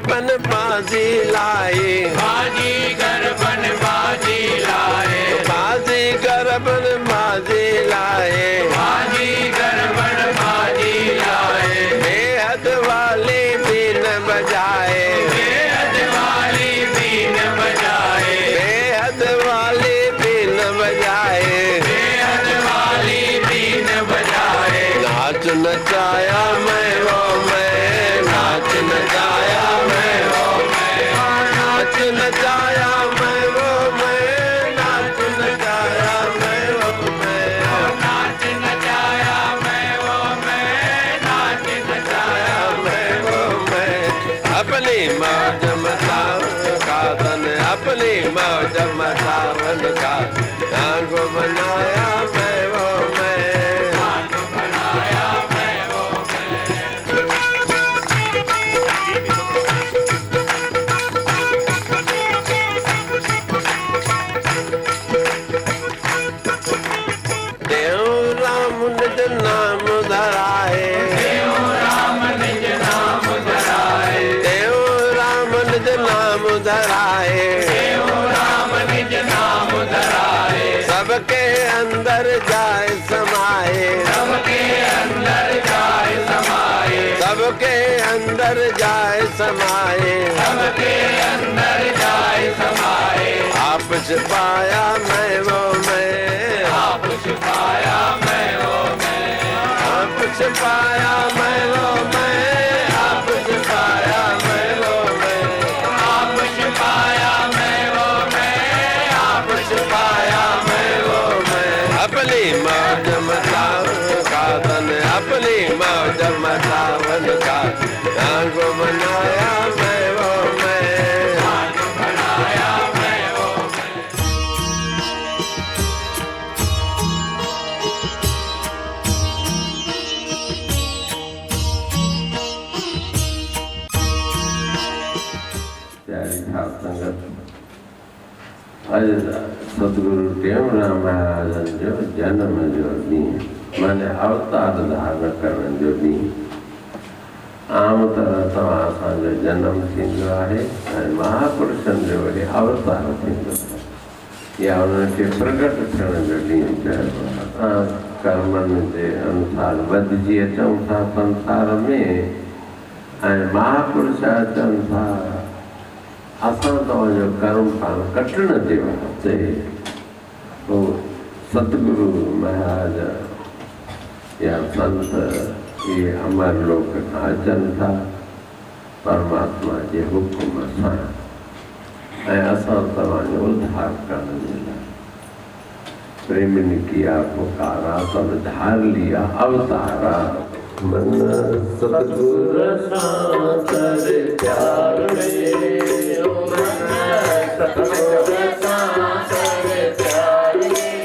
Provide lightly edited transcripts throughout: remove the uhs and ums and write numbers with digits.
बन बाजी लाए, बाजीगर बन बाजी लाए, बाजीगर बन बाजी लाए, बाजीगर बन बाजी लाए, बेहद वाली बीन बजाए, बेहद वाली बीन बजाए, बेहद वाली बीन बजाए, बेहद वाली बीन बजाए। नाच नचाया मैं वो मैं, नाच नचाया मैं वो मैं, नाच नचाया मैं वो मैं, नाच नचाया मैं वो मैं, नाच नचाया मैं वो मैं, नाच नचाया मैं वो मैं। अपनी मौज मचावन का तन, अपनी मौज मचावन का रंग बनाया मैं वो मैं, बनाया मैं वो देव राम निज नाम धराए, देव राम निज नाम धराए, देव राम निज नाम धराए, देव राम निज नाम धराए, सबके अंदर जाए समाए, सबके अंदर जाए समाए, सबके अंदर जाए समाए, सबके अंदर जाए समाए। आप छिपाया मैं वो मैं, आप छिपाया मैं वो मैं, आप छिपाया मैं वो मैं, आप छिपाया मैं वो मैं, आप छिपाया मैं वो मैं, आप छिपाया मैं वो मैं। अपनी मौज मचावन का तन, अपनी मौज मचावन का रंग बनाया मैं वो मैं, बनाया मैं वो प्यारी भाव संगत, अज सतगुरु टेऊंराम महाराजन जो जन्म जो ॾींहुं माने अवतार धारण करण जो ॾींहुं आम तरह सां असांजो जनम थींदो आहे ऐं महापुरुषनि जो वरी अवतार थींदो आहे या उन्हनि खे प्रगट थियण जो ॾींहुं चइबो आहे। असां कर्मनि जे अनुसार वधिजी अचूं था संसार में ऐं महापुरुष अचनि था असां तव्हांजो कर्म पाण कटण जे वास्ते पोइ सतगुरु महाराज या संत इहे अमर लोक खां अचनि था परमात्मा जे हुकुम सां ऐं असां तव्हांजो उद्धार करण जे लाइ प्रेम ने किया पुकारा सब धार लिया अवतारा मन सतगुर सां कर प्यार में, ओ मन सतगुर सां कर प्यार में,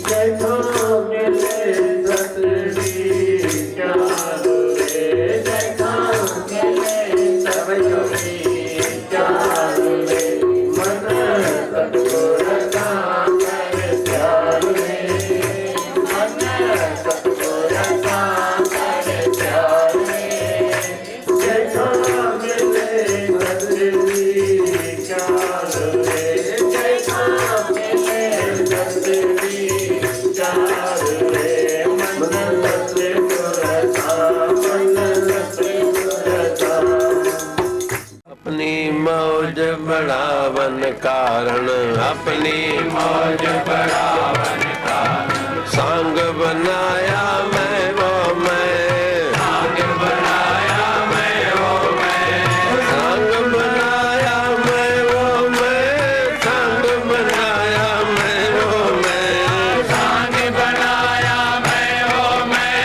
जैठो मिले सतरी प्यार रे, जैठो मिले सतरी प्यार रे, मन सतगुर सां कर प्यार में, मन सतगुर सां कर प्यार में, जैठो मिले सतरी प्यार रे, जैठो मिले सतरी प्यार रे, मन सतगुर सां, मन सतगुर सां। अपनी मौज बढ़ावन कारण, अपनी मौज बढ़ावन कारण, सांग बनाया मैं वो मैं, सांग बनाया मैं वो मैं, सांग बनाया मैं वो मैं, सांग बनाया मैं वो मैं, सांग बनाया मैं वो मैं,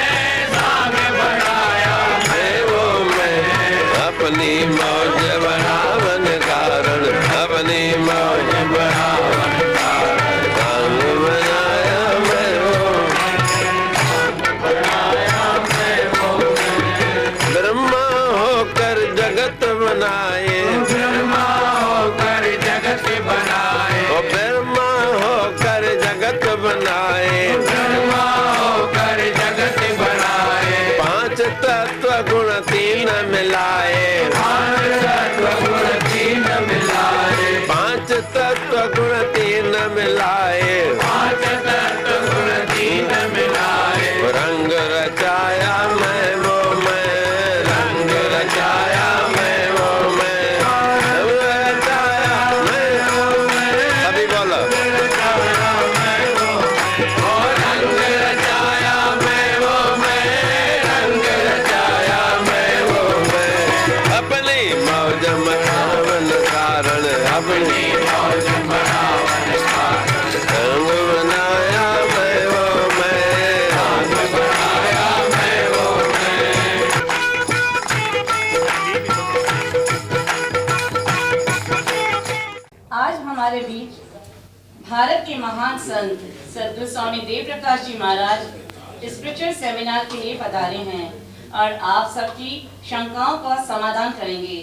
सांग बनाया मैं वो मैं। अपनी मौज बढ़ावन कारण, अपनी मौज बढ़ावन कारण, सांग बनाया मैं वो बनाया मैं वो मैं, ब्रह्मा होकर जगत बनाए, ब्रह्मा होकर जगत बनाए, ओ ब्रह्मा होकर जगत बनाए, ब्रह्मा होकर जगत बनाए, पांच तत्व गुण तीन मिलाए, पांच भारत के महान संत सद्गुरु स्वामी देव प्रकाश जी महाराज स्पिरिचुअल सेमिनार के लिए पधारे हैं और आप सबकी शंकाओं का समाधान करेंगे।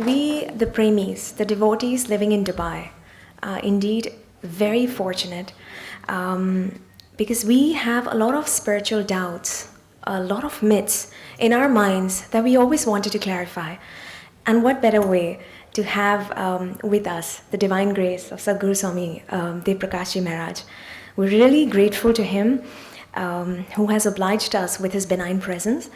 We, the Premis, the devotees living in Dubai, are indeed very fortunate because we have a lot of spiritual doubts, a lot of myths in our minds that we always wanted to clarify. And what better way to have with us the divine grace of Sadhguru Swami Dev Prakash Ji Maharaj. We're really grateful to him who has obliged us with his benign presence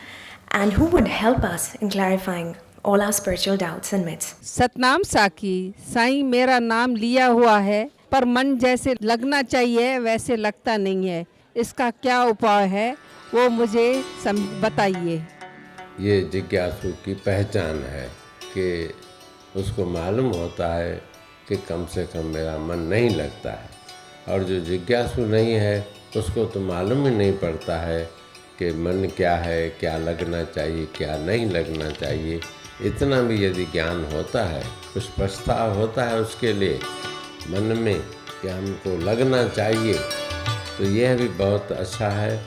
and who would help us in clarifying all our spiritual doubts and myths. Satnam साखी साईं मेरा नाम लिया हुआ है पर मन जैसे लगना चाहिए वैसे लगता नहीं है, इसका क्या उपाय है वो मुझे बताइए। ये जिज्ञासु की पहचान है कि उसको मालूम होता है कि कम से कम मेरा मन नहीं लगता है, और जो जिज्ञासु नहीं है उसको तो मालूम ही नहीं पड़ता है कि मन क्या है, क्या लगना चाहिए, क्या नहीं लगना चाहिए। इतना भी यदि ज्ञान होता है, कुछ पछतावा होता है उसके लिए मन में कि हमको लगना चाहिए, तो यह भी बहुत अच्छा है।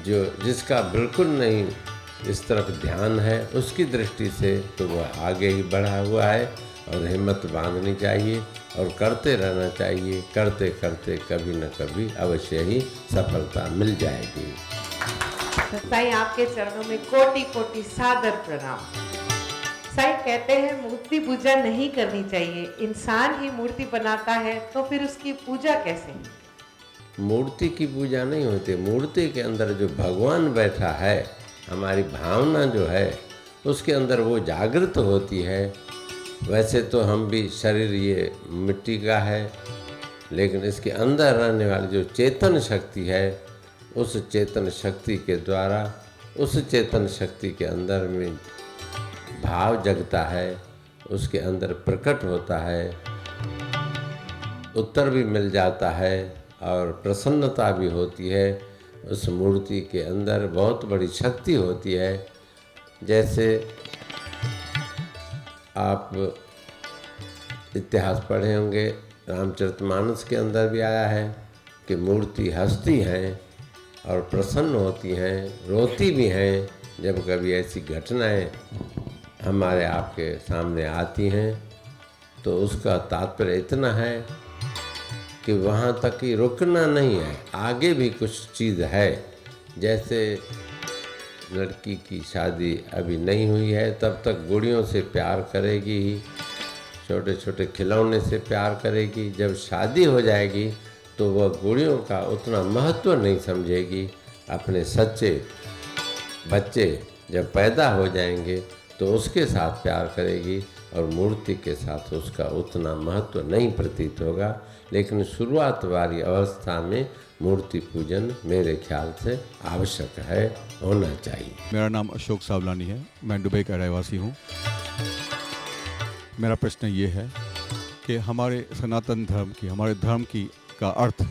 जो जिसका बिल्कुल नहीं इस तरफ ध्यान है उसकी दृष्टि से तो वह आगे ही बढ़ा हुआ है, और हिम्मत बांधनी चाहिए और करते रहना चाहिए। करते करते कभी न कभी अवश्य ही सफलता मिल जाएगी। साईं आपके चरणों में कोटि कोटि सादर प्रणाम। साईं कहते हैं मूर्ति पूजा नहीं करनी चाहिए, इंसान ही मूर्ति बनाता है तो फिर उसकी पूजा कैसे? मूर्ति की पूजा नहीं होती, मूर्ति के अंदर जो भगवान बैठा है, हमारी भावना जो है उसके अंदर वो जागृत होती है। वैसे तो हम भी शरीर ये मिट्टी का है, लेकिन इसके अंदर रहने वाली जो चेतन शक्ति है, उस चेतन शक्ति के द्वारा उस चेतन शक्ति के अंदर में भाव जगता है, उसके अंदर प्रकट होता है, उत्तर भी मिल जाता है और प्रसन्नता भी होती है। उस मूर्ति के अंदर बहुत बड़ी शक्ति होती है। जैसे आप इतिहास पढ़े होंगे, रामचरितमानस के अंदर भी आया है कि मूर्ति हंसती हैं और प्रसन्न होती हैं, रोती भी हैं जब कभी ऐसी घटनाएं हमारे आपके सामने आती हैं। तो उसका तात्पर्य इतना है कि वहाँ तक ही रुकना नहीं है, आगे भी कुछ चीज़ है। जैसे लड़की की शादी अभी नहीं हुई है, तब तक गुड़ियों से प्यार करेगी ही, छोटे छोटे खिलौने से प्यार करेगी। जब शादी हो जाएगी तो वह गुड़ियों का उतना महत्व नहीं समझेगी। अपने सच्चे बच्चे जब पैदा हो जाएंगे तो उसके साथ प्यार करेगी, और मूर्ति के साथ उसका उतना महत्व नहीं प्रतीत होगा। लेकिन शुरुआत वाली अवस्था में मूर्ति पूजन मेरे ख्याल से आवश्यक है, होना चाहिए। मेरा नाम अशोक सावलानी है, मैं दुबई का रहवासी हूँ। मेरा प्रश्न ये है कि हमारे सनातन धर्म की, हमारे धर्म की का अर्थ,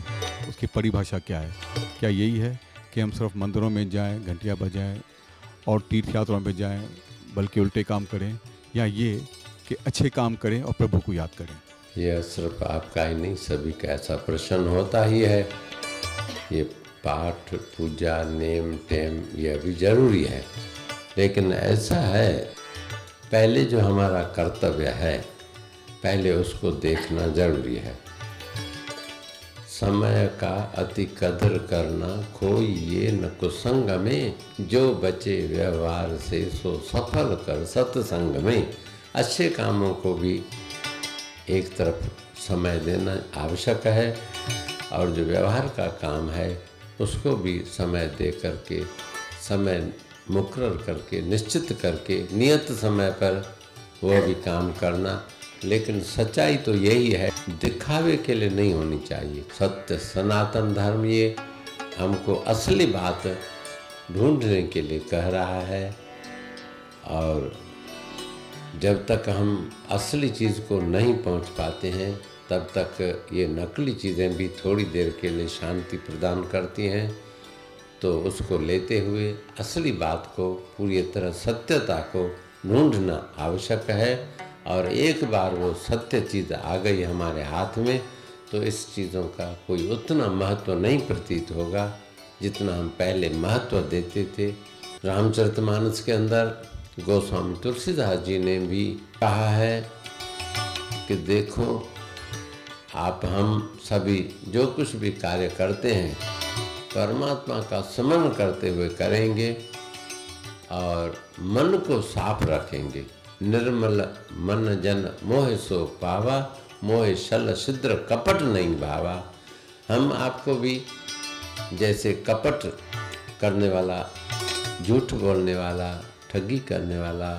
उसकी परिभाषा क्या है? क्या यही है कि हम सिर्फ मंदिरों में जाएं, घंटियाँ बजाएं और तीर्थ यात्राओं में जाएं, बल्कि उल्टे काम करें, या ये कि अच्छे काम करें और प्रभु को याद करें? यह सिर्फ आपका ही नहीं, सभी का ऐसा प्रश्न होता ही है। ये पाठ, पूजा, नेम टेम यह भी जरूरी है, लेकिन ऐसा है पहले जो हमारा कर्तव्य है, पहले उसको देखना जरूरी है। समय का अति कदर करना कोई ये न कुसंग में, जो बचे व्यवहार से सो सफल कर सत्संग में। अच्छे कामों को भी एक तरफ समय देना आवश्यक है, और जो व्यवहार का काम है उसको भी समय दे करके, समय मुकर्रर करके, निश्चित करके, नियत समय पर वो भी काम करना लेकिन सच्चाई तो यही है, दिखावे के लिए नहीं होनी चाहिए। सत्य सनातन धर्म ये हमको असली बात ढूंढने के लिए कह रहा है, और जब तक हम असली चीज़ को नहीं पहुंच पाते हैं तब तक ये नकली चीज़ें भी थोड़ी देर के लिए शांति प्रदान करती हैं। तो उसको लेते हुए असली बात को, पूरी तरह सत्यता को ढूंढना आवश्यक है। और एक बार वो सत्य चीज़ आ गई हमारे हाथ में तो इस चीज़ों का कोई उतना महत्व नहीं प्रतीत होगा जितना हम पहले महत्व देते थे। रामचरितमानस के अंदर गोस्वामी तुलसीदास जी ने भी कहा है कि देखो, आप हम सभी जो कुछ भी कार्य करते हैं परमात्मा का स्मरण करते हुए करेंगे और मन को साफ रखेंगे। निर्मल मन जन मोह सो पावा, मोह शल छिद्र कपट नहीं भावा। हम आपको भी जैसे कपट करने वाला, झूठ बोलने वाला, ठगी करने वाला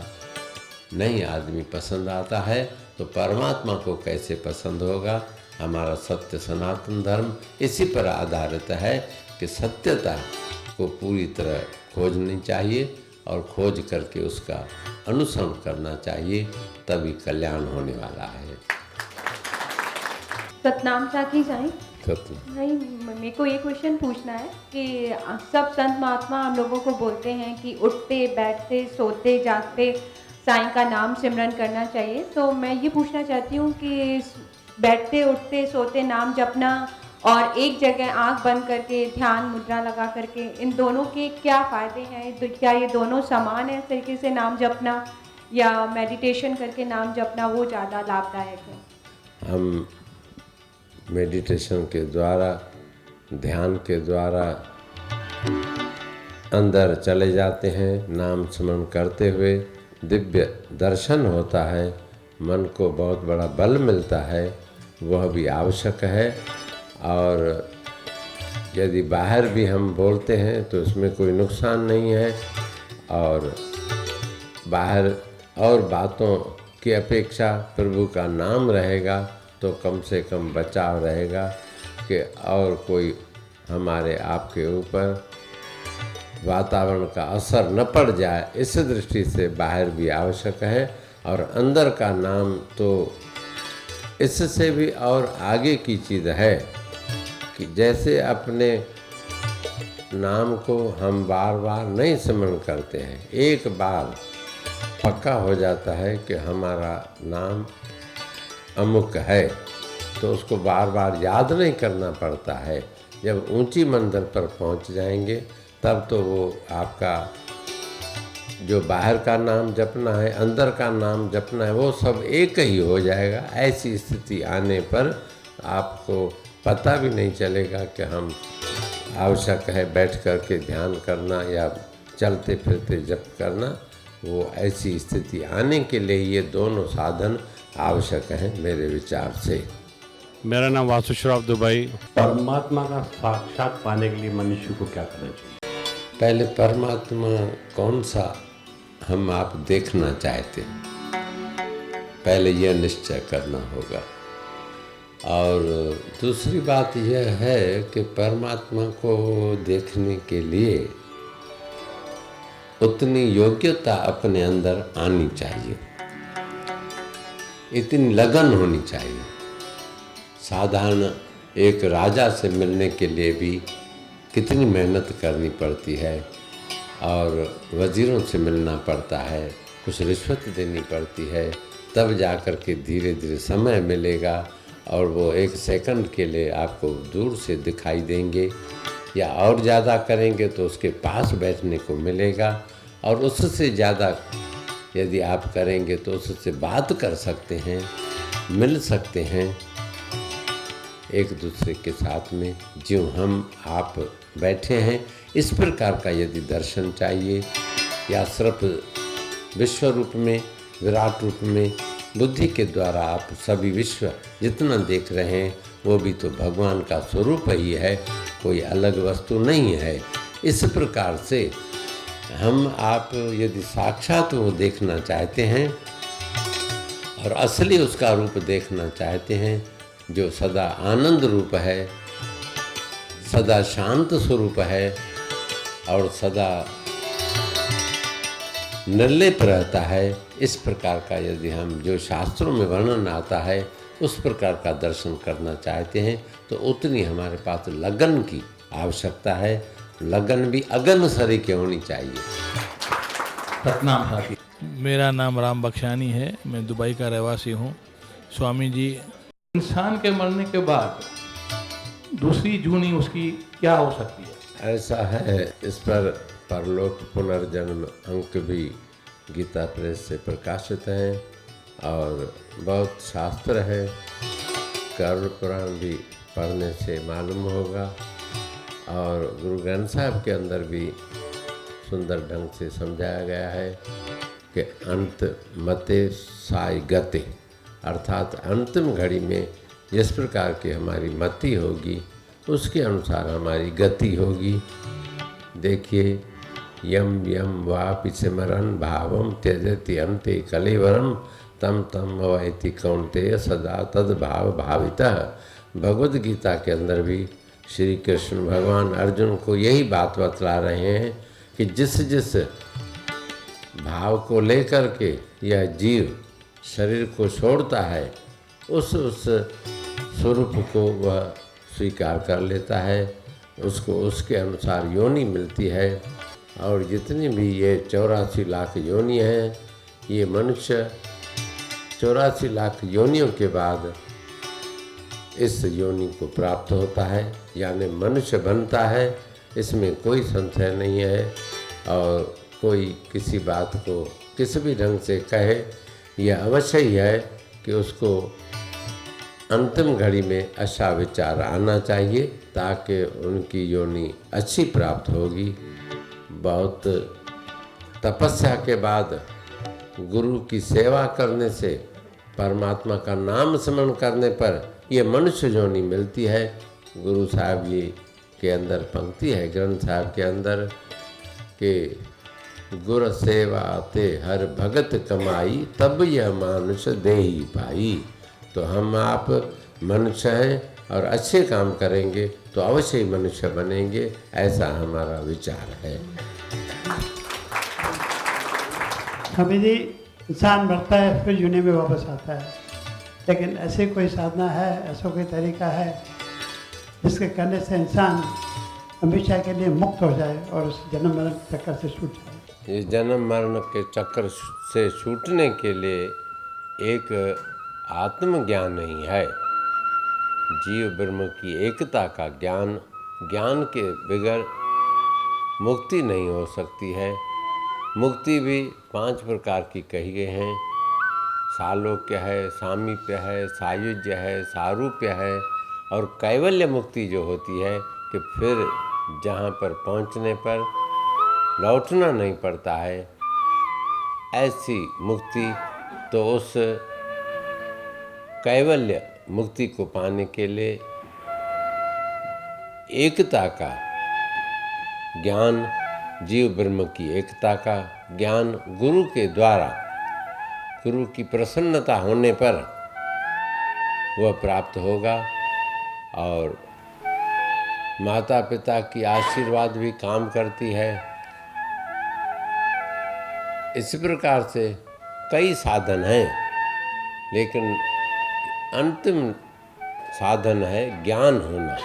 नहीं आदमी पसंद आता है, तो परमात्मा को कैसे पसंद होगा। हमारा सत्य सनातन धर्म इसी पर आधारित है कि सत्यता को पूरी तरह खोजनी चाहिए और खोज करके उसका अनुसरण करना चाहिए, तभी कल्याण होने वाला है। सतनाम साखी साईं। सत्य नहीं, मेरे को ये क्वेश्चन पूछना है कि सब संत महात्मा हम लोगों को बोलते हैं कि उठते बैठते सोते जागते साईं का नाम सिमरन करना चाहिए। तो मैं ये पूछना चाहती हूँ कि बैठते उठते सोते नाम जपना और एक जगह आंख बंद करके ध्यान मुद्रा लगा करके, इन दोनों के क्या फ़ायदे हैं? क्या ये दोनों समान है इस तरीके से नाम जपना, या मेडिटेशन करके नाम जपना वो ज़्यादा लाभदायक है? हम मेडिटेशन के द्वारा, ध्यान के द्वारा अंदर चले जाते हैं, नाम स्मरण करते हुए दिव्य दर्शन होता है, मन को बहुत बड़ा बल मिलता है, वह भी आवश्यक है। और यदि बाहर भी हम बोलते हैं तो इसमें कोई नुकसान नहीं है, और बाहर और बातों की अपेक्षा प्रभु का नाम रहेगा तो कम से कम बचाव रहेगा कि और कोई हमारे आपके ऊपर वातावरण का असर न पड़ जाए। इस दृष्टि से बाहर भी आवश्यक है, और अंदर का नाम तो इससे भी और आगे की चीज़ है कि जैसे अपने नाम को हम बार बार नहीं स्मरण करते हैं, एक बार पक्का हो जाता है कि हमारा नाम अमुक है तो उसको बार बार याद नहीं करना पड़ता है। जब ऊंची मंजिल पर पहुंच जाएंगे तब तो वो आपका जो बाहर का नाम जपना है, अंदर का नाम जपना है, वो सब एक ही हो जाएगा। ऐसी स्थिति आने पर आपको पता भी नहीं चलेगा कि हम आवश्यक है बैठ कर के ध्यान करना या चलते फिरते जप करना। वो ऐसी स्थिति आने के लिए ये दोनों साधन आवश्यक हैं मेरे विचार से। मेरा नाम वासुश्राव दुबई। परमात्मा का साक्षात पाने के लिए मनुष्य को क्या करना चाहिए? पहले परमात्मा कौन सा हम आप देखना चाहते हैं, पहले यह निश्चय करना होगा। और दूसरी बात यह है कि परमात्मा को देखने के लिए उतनी योग्यता अपने अंदर आनी चाहिए, इतनी लगन होनी चाहिए। साधारण एक राजा से मिलने के लिए भी कितनी मेहनत करनी पड़ती है, और वज़ीरों से मिलना पड़ता है, कुछ रिश्वत देनी पड़ती है, तब जाकर के धीरे धीरे समय मिलेगा और वो एक सेकंड के लिए आपको दूर से दिखाई देंगे, या और ज़्यादा करेंगे तो उसके पास बैठने को मिलेगा, और उससे ज़्यादा यदि आप करेंगे तो उससे बात कर सकते हैं, मिल सकते हैं एक दूसरे के साथ में, जो हम आप बैठे हैं। इस प्रकार का यदि दर्शन चाहिए, या सिर्फ विश्व रूप में, विराट रूप में बुद्धि के द्वारा आप सभी विश्व जितना देख रहे हैं वो भी तो भगवान का स्वरूप ही है, कोई अलग वस्तु नहीं है। इस प्रकार से हम आप यदि साक्षात वो देखना चाहते हैं और असली उसका रूप देखना चाहते हैं, जो सदा आनंद रूप है, सदा शांत स्वरूप है और सदा निर्लेप रहता है, इस प्रकार का यदि हम जो शास्त्रों में वर्णन आता है उस प्रकार का दर्शन करना चाहते हैं तो उतनी हमारे पास लगन की आवश्यकता है। लगन भी अगन सरी की होनी चाहिए। सतनाम साथी। मेरा नाम राम बख्शानी है, मैं दुबई का रहवासी हूँ। स्वामी जी, इंसान के मरने के बाद दूसरी जूनी उसकी क्या हो सकती है? ऐसा है, इस पर परलोक पुनर्जन्म अंक भी गीता प्रेस से प्रकाशित हैं और बहुत शास्त्र है, करुण पुराण भी पढ़ने से मालूम होगा और गुरु ग्रंथ साहब के अंदर भी सुंदर ढंग से समझाया गया है कि अंत मते साई गति, अर्थात अंतिम घड़ी में जिस प्रकार की हमारी मति होगी उसके अनुसार हमारी गति होगी। देखिए, यम यम वापि सिमरन भावम त्यजति अंते कलेवरम तम तम अवैति कौन्तेय सदा तद भाव भावितः। भगवद गीता के अंदर भी श्री कृष्ण भगवान अर्जुन को यही बात बतला रहे हैं कि जिस जिस भाव को लेकर के यह जीव शरीर को छोड़ता है उस स्वरूप को वह स्वीकार कर लेता है, उसको उसके अनुसार योनि मिलती है। और जितनी भी ये 84 लाख योनि हैं, ये मनुष्य 84 लाख योनियों के बाद इस योनि को प्राप्त होता है, यानी मनुष्य बनता है। इसमें कोई संशय नहीं है और कोई किसी बात को किसी भी ढंग से कहे, यह अवश्य ही है कि उसको अंतिम घड़ी में अच्छा विचार आना चाहिए ताकि उनकी योनि अच्छी प्राप्त होगी। बहुत तपस्या के बाद गुरु की सेवा करने से, परमात्मा का नाम स्मरण करने पर यह मनुष्य योनि मिलती है। गुरु साहब जी के अंदर पंक्ति है ग्रंथ साहब के अंदर कि गुर सेवा ते हर भगत कमाई तब यह मानुष देही पाई। तो हम आप मनुष्य हैं और अच्छे काम करेंगे तो अवश्य ही मनुष्य बनेंगे, ऐसा हमारा विचार है। स्वामी जी, इंसान मरता है फिर यूनि में वापस आता है, लेकिन ऐसे कोई साधना है, ऐसा कोई तरीका है जिसके करने से इंसान हमेशा के लिए मुक्त हो जाए और उस जन्म मरण चक्कर से छूट जाए? इस जन्म मरण के चक्कर से छूटने के लिए एक आत्मज्ञान ही है, जीव ब्रह्म की एकता का ज्ञान। ज्ञान के बगैर मुक्ति नहीं हो सकती है। मुक्ति भी 5 प्रकार की कही गई हैं। सालोक्य है, सामीप्य है, सायुज्य है, सारूप्य है और कैवल्य मुक्ति जो होती है कि फिर जहाँ पर पहुँचने पर लौटना नहीं पड़ता है, ऐसी मुक्ति। तो उस कैवल्य मुक्ति को पाने के लिए एकता का ज्ञान, जीव ब्रह्म की एकता का ज्ञान गुरु के द्वारा, गुरु की प्रसन्नता होने पर वह प्राप्त होगा। और माता पिता की आशीर्वाद भी काम करती है। इसी प्रकार से कई साधन हैं, लेकिन अंतिम साधन है ज्ञान होना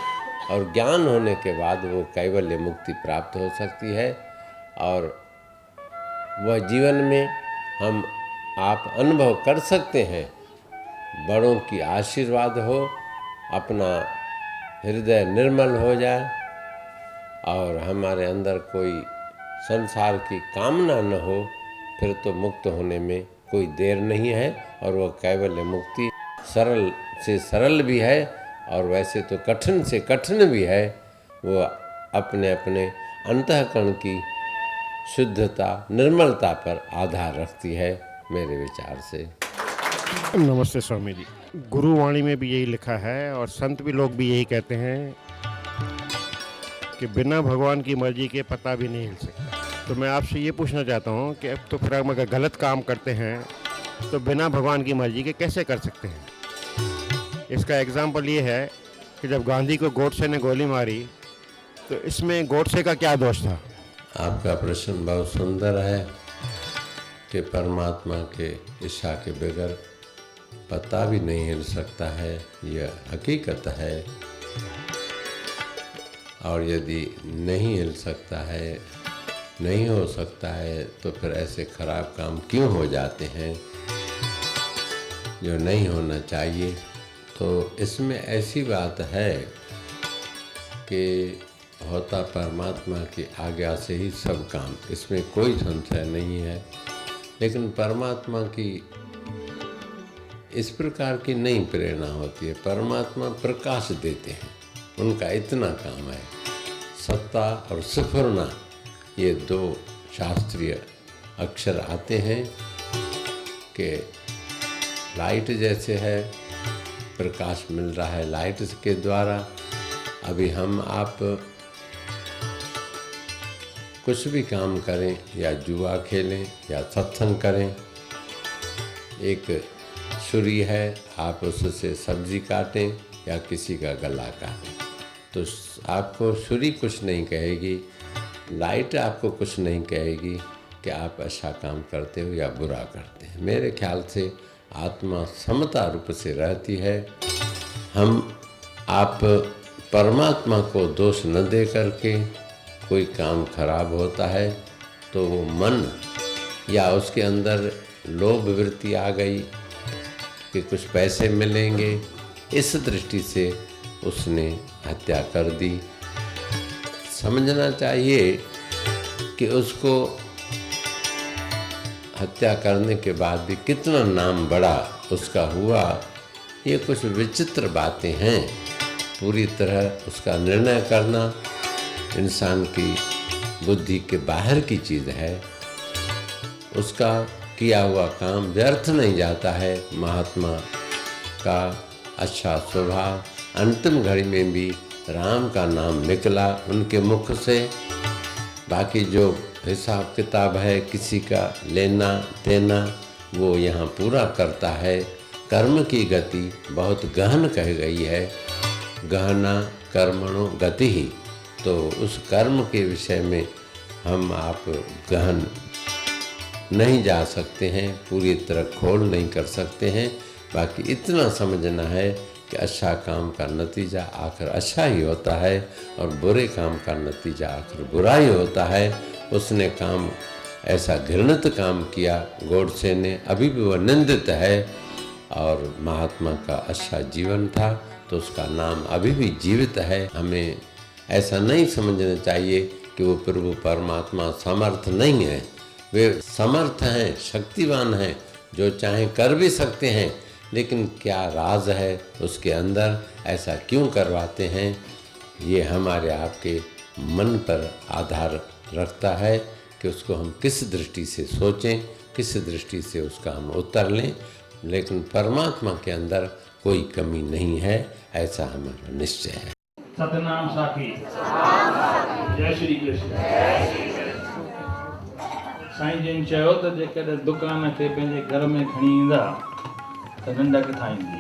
और ज्ञान होने के बाद वो कैवल्य मुक्ति प्राप्त हो सकती है। और वह जीवन में हम आप अनुभव कर सकते हैं। बड़ों की आशीर्वाद हो, अपना हृदय निर्मल हो जाए और हमारे अंदर कोई संसार की कामना न हो, फिर तो मुक्त होने में कोई देर नहीं है। और वह कैवल्य मुक्ति सरल से सरल भी है और वैसे तो कठिन से कठिन भी है। वो अपने अपने अंतःकरण की शुद्धता, निर्मलता पर आधार रखती है मेरे विचार से। नमस्ते स्वामी जी। गुरुवाणी में भी यही लिखा है और संत भी लोग भी यही कहते हैं कि बिना भगवान की मर्जी के पता भी नहीं हिल सकता। तो मैं आपसे ये पूछना चाहता हूँ कि अब तो फिर हम अगर गलत काम करते हैं तो बिना भगवान की मर्जी के कैसे कर सकते हैं? इसका एग्जाम्पल ये है कि जब गांधी को गोडसे ने गोली मारी तो इसमें गोडसे का क्या दोष था? आपका प्रश्न बहुत सुंदर है कि परमात्मा के इच्छा के बगैर पत्ता भी नहीं हिल सकता है, यह हकीकत है। और यदि नहीं हिल सकता है, नहीं हो सकता है, तो फिर ऐसे खराब काम क्यों हो जाते हैं जो नहीं होना चाहिए। तो इसमें ऐसी बात है कि होता परमात्मा की आज्ञा से ही सब काम, इसमें कोई संशय नहीं है। लेकिन परमात्मा की इस प्रकार की नहीं प्रेरणा होती है। परमात्मा प्रकाश देते हैं, उनका इतना काम है। सत्ता और स्फुरना, ये दो शास्त्रीय अक्षर आते हैं कि लाइट जैसे है, प्रकाश मिल रहा है लाइट के द्वारा। अभी हम आप कुछ भी काम करें, या जुआ खेलें या सत्संग करें, एक छुरी है, आप उससे सब्जी काटें या किसी का गला काटें, तो आपको छुरी कुछ नहीं कहेगी, लाइट आपको कुछ नहीं कहेगी कि आप अच्छा काम करते हो या बुरा करते हैं। मेरे ख्याल से आत्मा समता रूप से रहती है। हम आप परमात्मा को दोष न दे करके कोई काम खराब होता है तो वो मन या उसके अंदर लोभ वृत्ति आ गई कि कुछ पैसे मिलेंगे, इस दृष्टि से उसने हत्या कर दी। समझना चाहिए कि उसको हत्या करने के बाद भी कितना नाम बड़ा उसका हुआ। ये कुछ विचित्र बातें हैं। पूरी तरह उसका निर्णय करना इंसान की बुद्धि के बाहर की चीज़ है। उसका किया हुआ काम व्यर्थ नहीं जाता है। महात्मा का अच्छा स्वभाव, अंतिम घड़ी में भी राम का नाम निकला उनके मुख से। बाकी जो हिसाब किताब है किसी का लेना देना, वो यहाँ पूरा करता है। कर्म की गति बहुत गहन कही गई है, गहना कर्मणो गति ही। तो उस कर्म के विषय में हम आप गहन नहीं जा सकते हैं, पूरी तरह खोल नहीं कर सकते हैं। बाकी इतना समझना है कि अच्छा काम का नतीजा आखिर अच्छा ही होता है और बुरे काम का नतीजा आखिर बुरा ही होता है। उसने काम ऐसा घृणित काम किया गोडसे ने, अभी भी वह निंदित है। और महात्मा का अच्छा जीवन था तो उसका नाम अभी भी जीवित है। हमें ऐसा नहीं समझना चाहिए कि वो प्रभु परमात्मा समर्थ नहीं है। वे समर्थ हैं, शक्तिवान हैं, जो चाहें कर भी सकते हैं। लेकिन क्या राज है उसके अंदर, ऐसा क्यों करवाते हैं, ये हमारे आपके मन पर आधार रखता है कि उसको हम किस दृष्टि से सोचें, किस दृष्टि से उसका हम उत्तर लें। लेकिन परमात्मा के अंदर कोई कमी नहीं है, ऐसा हमारा निश्चय है। सतनाम साखी, जय श्री कृष्ण। साईं जिन चयो त जेकॾहिं दुकान खे पंहिंजे घर में खणी ईंदा त निंड किथां ईंदी,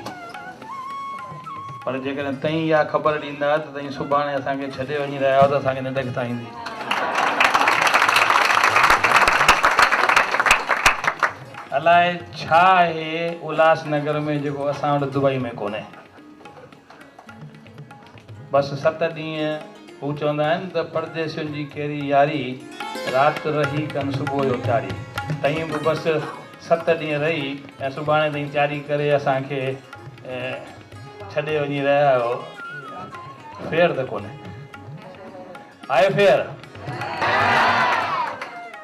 पर जेकॾहिं तई इहा ख़बर ॾींदा त तई सुभाणे असांखे छॾे वञी रहिया आहियो त असांखे निंड किथां ईंदी। अलाए छा आहे उल्हासनगर में जेको असां वटि दुबई में कोन्हे। बसि 7 ॾींहं हू चवंदा आहिनि त परदेसियुनि जी कहिड़ी यारी, राति रही कनि सुबुह जो तयारी। तईं बि बसि 7 ॾींहं रही ऐं सुभाणे ताईं तयारी करे असांखे छॾे वञी रहिया आहियो। फेर त कोन्हे, आहे फेर।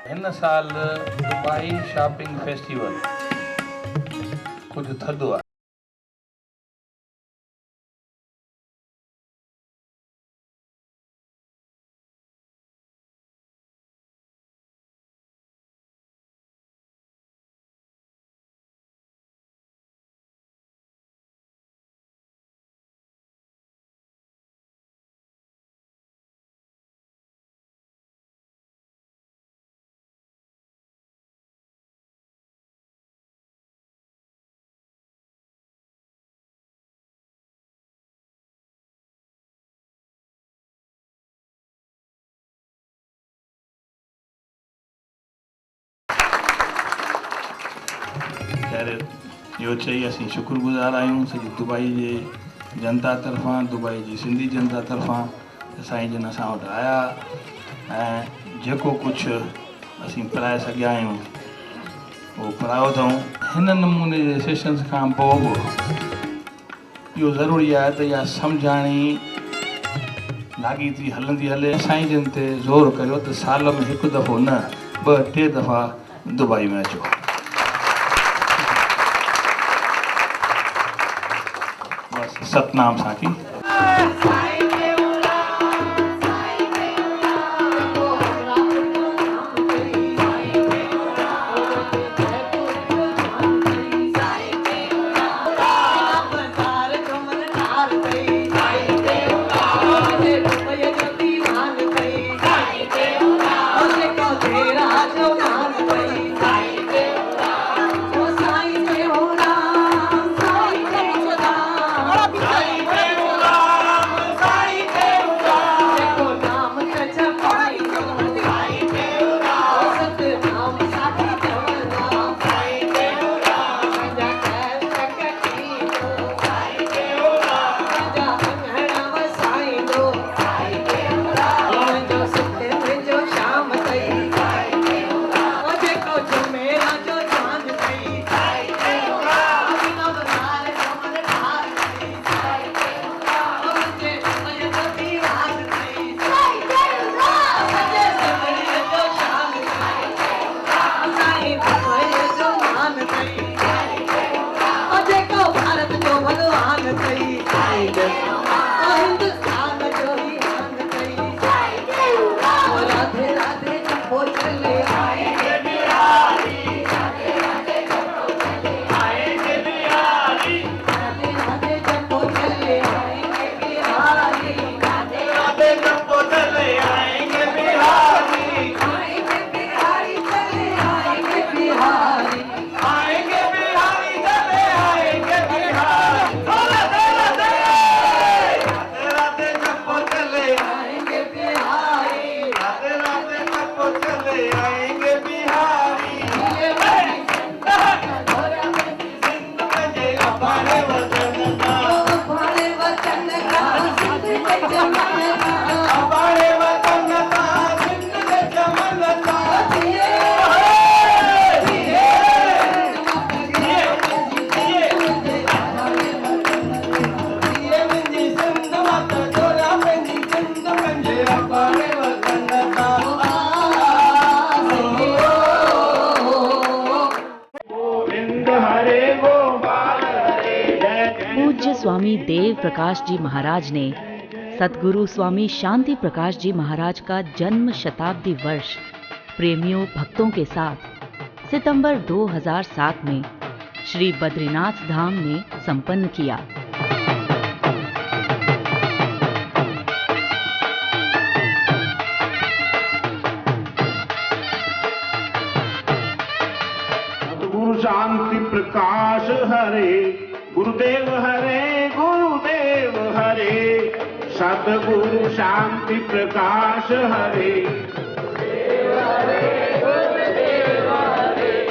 हिन साल दुबई शॉपिंग फेस्टिवल कुझु थधो आहे। ख़ैर इहो चई असीं शुक्रगुज़ार आहियूं सॼी दुबई जे जनता तरफ़ां, दुबई जी सिंधी जनता तरफ़ां साईं जन असां वटि आया ऐं जेको कुझु असीं पढ़ाए सघिया आहियूं उहो पढ़ायो अथऊं। हिन नमूने जे सेशन्स खां पोइ बि इहो ज़रूरी आहे त इहा सम्झाणी लाॻीती हलंदी हले। साईं जन ते ज़ोर करियो त साल में हिकु दफ़ो न 2-3 दफ़ा दुबई में अचो। बसि सतनाम साखी। पूज्य स्वामी देव प्रकाश जी महाराज ने सद्गुरु स्वामी शांति प्रकाश जी महाराज का जन्म शताब्दी वर्ष प्रेमियों भक्तों के साथ सितंबर 2007 में श्री बद्रीनाथ धाम में संपन्न किया। सद्गुरु शांति प्रकाश हरे गुरुदेव हरे गुरुदेव हरे सद्गुरु शांति प्रकाश हरे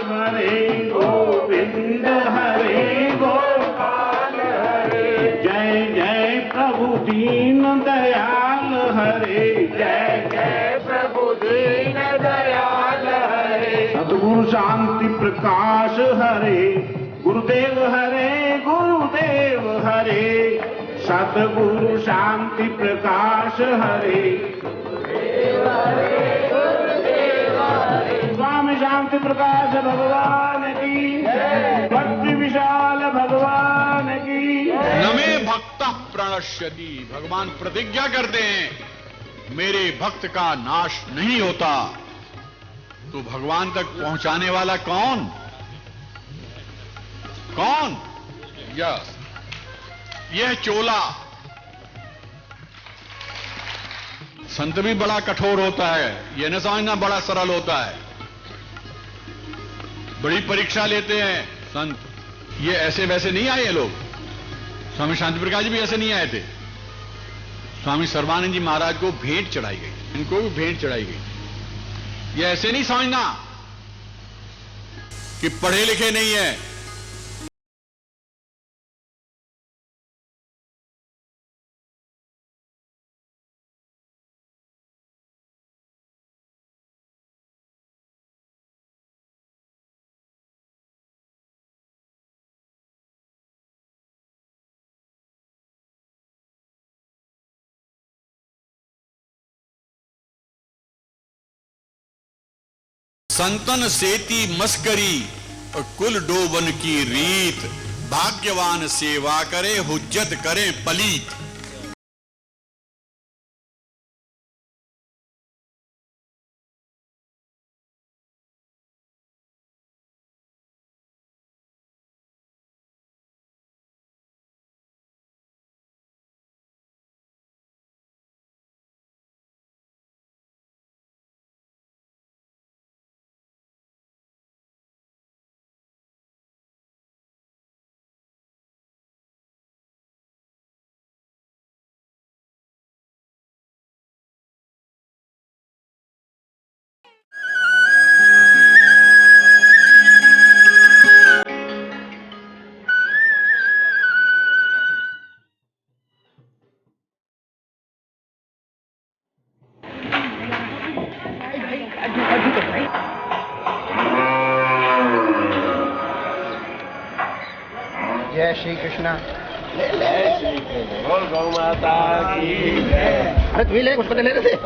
हरे गोविंद हरे गोपाल हरे जय जय प्रभु दीन दयाल हरे जय जय प्रभु दीन दयाल हरे सद्गुरु शांति प्रकाश हरे गुरुदेव हरे सद्गुरु शांति प्रकाश हरे स्वामी शांति प्रकाश भगवान की भक्ति विशाल भगवान की। नमे भक्त प्रणश्यति, भगवान प्रतिज्ञा करते हैं मेरे भक्त का नाश नहीं होता। तो भगवान तक पहुंचाने वाला कौन? कौन? यह चोला। संत भी बड़ा कठोर होता है, यह न समझना बड़ा सरल होता है। बड़ी परीक्षा लेते हैं संत। ये ऐसे वैसे नहीं आए लोग। स्वामी शांति प्रकाश जी भी ऐसे नहीं आए थे। स्वामी सर्वानंद जी महाराज को भेंट चढ़ाई गई, इनको भी भेंट चढ़ाई गई। ये ऐसे नहीं समझना कि पढ़े लिखे नहीं है, संतन सेती मस्करी और कुल डोबन की रीत, भाग्यवान सेवा करे हुज्जत करे पलीत। जय श्री कृष्णा। बोल गौ माता की जय। अरे तू ही ले, उसको ले ले रहे थे।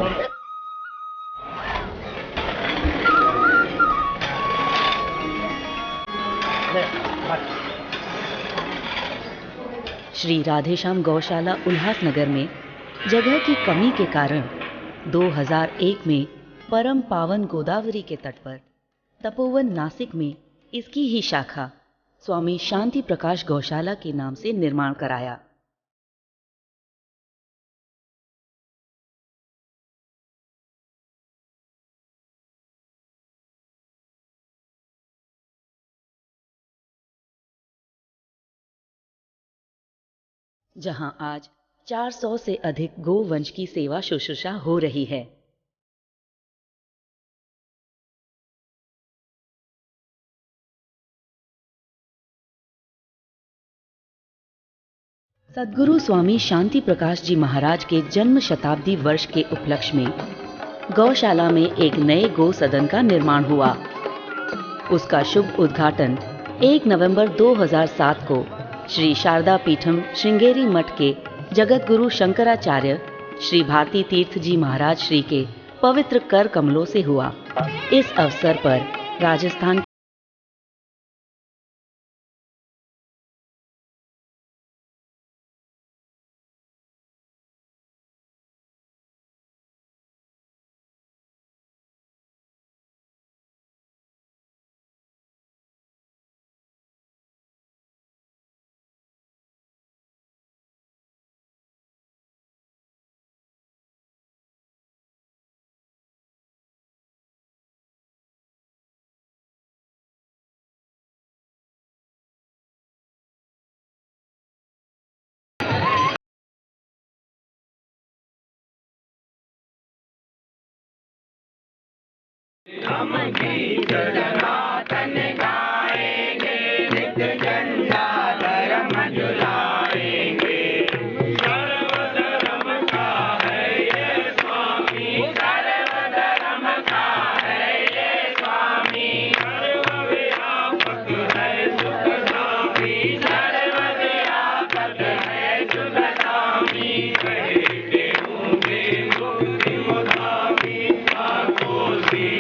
श्री राधेश्याम गौशाला उल्हासनगर में जगह की कमी के कारण 2001 में परम पावन गोदावरी के तट पर तपोवन नासिक में इसकी ही शाखा स्वामी शांति प्रकाश गौशाला के नाम से निर्माण कराया। जहां आज 400 से अधिक गोवंश की सेवा शुश्रूषा हो रही है। सद्गुरु स्वामी शांति प्रकाश जी महाराज के जन्म शताब्दी वर्ष के उपलक्ष्य में गौशाला में एक नए गौ सदन का निर्माण हुआ। उसका शुभ उद्घाटन 1 नवंबर 2007 को श्री शारदा पीठम श्रृंगेरी मठ के जगत गुरु शंकराचार्य श्री भारती तीर्थ जी महाराज श्री के पवित्र कर कमलों से हुआ। इस अवसर पर राजस्थान हम की जगन्नाथन गाएंगे, नित्य झंडा धर्म झुलाएंगे। सर्व धर्म का है ये स्वामी, सर्व धर्म का है ये स्वामी। सर्वव्यापक है सुखधामी, सर्वव्यापक है सुखधामी। कहते होंगे मुक्ति मुधामी, आंखों से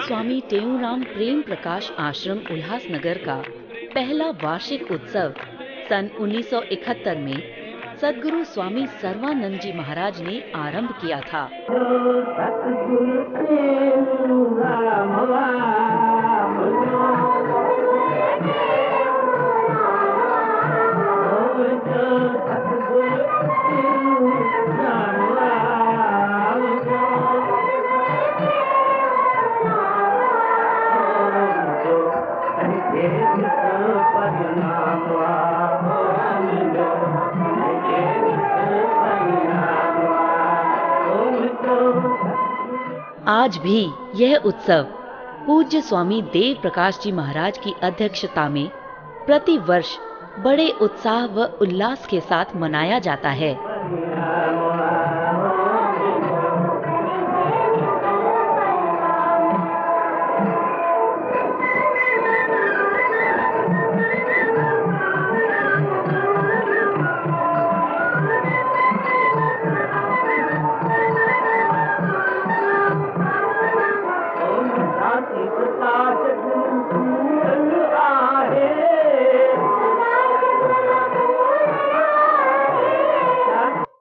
स्वामी टेऊराम प्रेम प्रकाश आश्रम उल्हासनगर का पहला वार्षिक उत्सव सन 1971 में सद्गुरु स्वामी सर्वानंद जी महाराज ने आरंभ किया था। आज भी यह उत्सव पूज्य स्वामी देव प्रकाश जी महाराज की अध्यक्षता में प्रति वर्ष बड़े उत्साह व उल्लास के साथ मनाया जाता है।